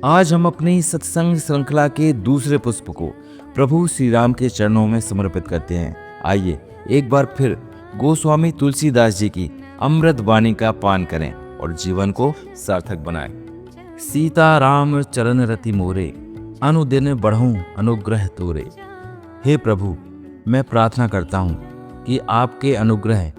आज हम अपनी सत्संग श्रृंखला के दूसरे पुष्प को प्रभु श्री राम के चरणों में समर्पित करते हैं। आइए एक बार फिर गोस्वामी तुलसीदास जी की अमृत वाणी का पान करें और जीवन को सार्थक बनाएं। सीता राम चरण रति मोरे, अनुदिन बढ़ूं अनुग्रह तोरे। हे प्रभु, मैं प्रार्थना करता हूँ कि आपके अनुग्रह,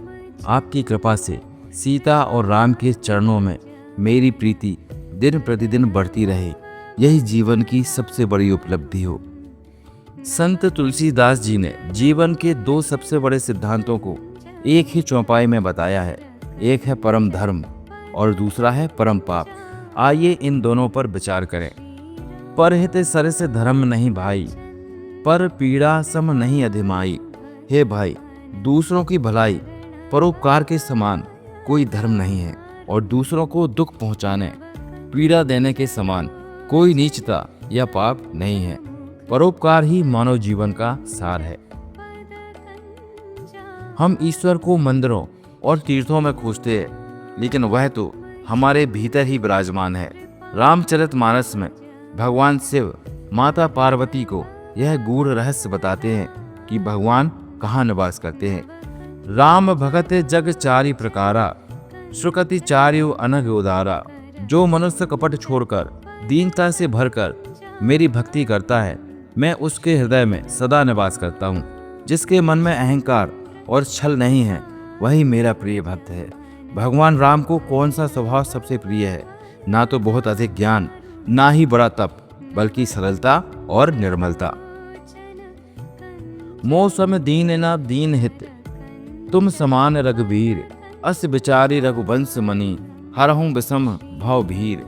आपकी कृपा से सीता और राम के चरणों में मेरी प्रीति दिन प्रतिदिन बढ़ती रहे। यही जीवन की सबसे बड़ी उपलब्धि हो। संत तुलसीदास जी ने जीवन के दो सबसे बड़े सिद्धांतों को एक ही चौपाई में बताया है। एक है परम धर्म और दूसरा है परम पाप। आइए इन दोनों पर विचार करें। परहित सरस धर्म नहीं भाई, पर पीड़ा सम नहीं अधिमाई। हे भाई, दूसरों की भलाई परोपकार के समान कोई धर्म नहीं है और दूसरों को दुख पहुंचाने, पीड़ा देने के समान कोई नीचता या पाप नहीं है। परोपकार ही मानव जीवन का सार है। हम ईश्वर को मंदिरों और तीर्थों में खोजते हैं, लेकिन वह तो हमारे भीतर ही विराजमान है। रामचरितमानस में भगवान शिव माता पार्वती को यह गूढ़ रहस्य बताते हैं कि भगवान कहाँ निवास करते हैं। राम भगत जग चारि प्रकारा, सुकृति चार्यो अनघ उदारा। जो मनुष्य कपट छोड़कर दीनता से भरकर मेरी भक्ति करता है, मैं उसके हृदय में सदा निवास करता हूँ। जिसके मन में अहंकार और छल नहीं है, वही मेरा प्रिय भक्त है। भगवान राम को कौन सा स्वभाव सबसे प्रिय है? ना तो बहुत अधिक ज्ञान, ना ही बड़ा तप, बल्कि सरलता और निर्मलता। मौसम दीन न दीन हित, तुम समान रघुवीर। अस विचारी रघुवंश मणि, हरहूं विषम भव भीर।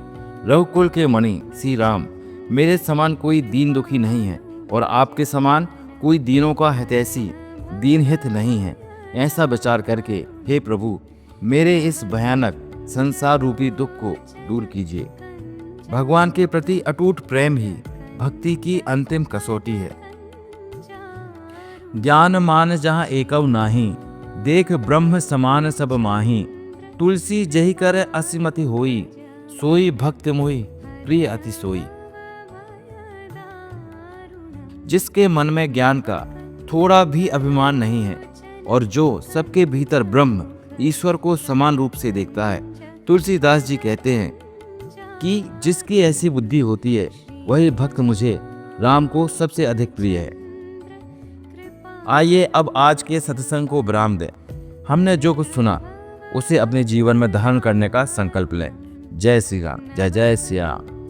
रघुकुल के मणि श्री राम, मेरे समान कोई दीन दुखी नहीं है और आपके समान कोई दीनों का हितैषी दीन हित नहीं है। ऐसा विचार करके हे प्रभु, मेरे इस भयानक संसार रूपी दुख को दूर कीजिए। भगवान के प्रति अटूट प्रेम ही भक्ति की अंतिम कसौटी है। ज्ञान मान जहाँ एकव नाही, देख ब्रह्म समान सब माही। तुलसी जही कर असिमति होई, सोई भक्त मोहि प्रिय अति सोई। जिसके मन में ज्ञान का थोड़ा भी अभिमान नहीं है और जो सबके भीतर ब्रह्म ईश्वर को समान रूप से देखता है, तुलसीदास जी कहते हैं कि जिसकी ऐसी बुद्धि होती है, वही भक्त मुझे राम को सबसे अधिक प्रिय है। आइए अब आज के सत्संग को विराम दें। हमने जो कुछ सुना उसे अपने जीवन में धारण करने का संकल्प लें। जय श्री राम, जय जय श्री राम।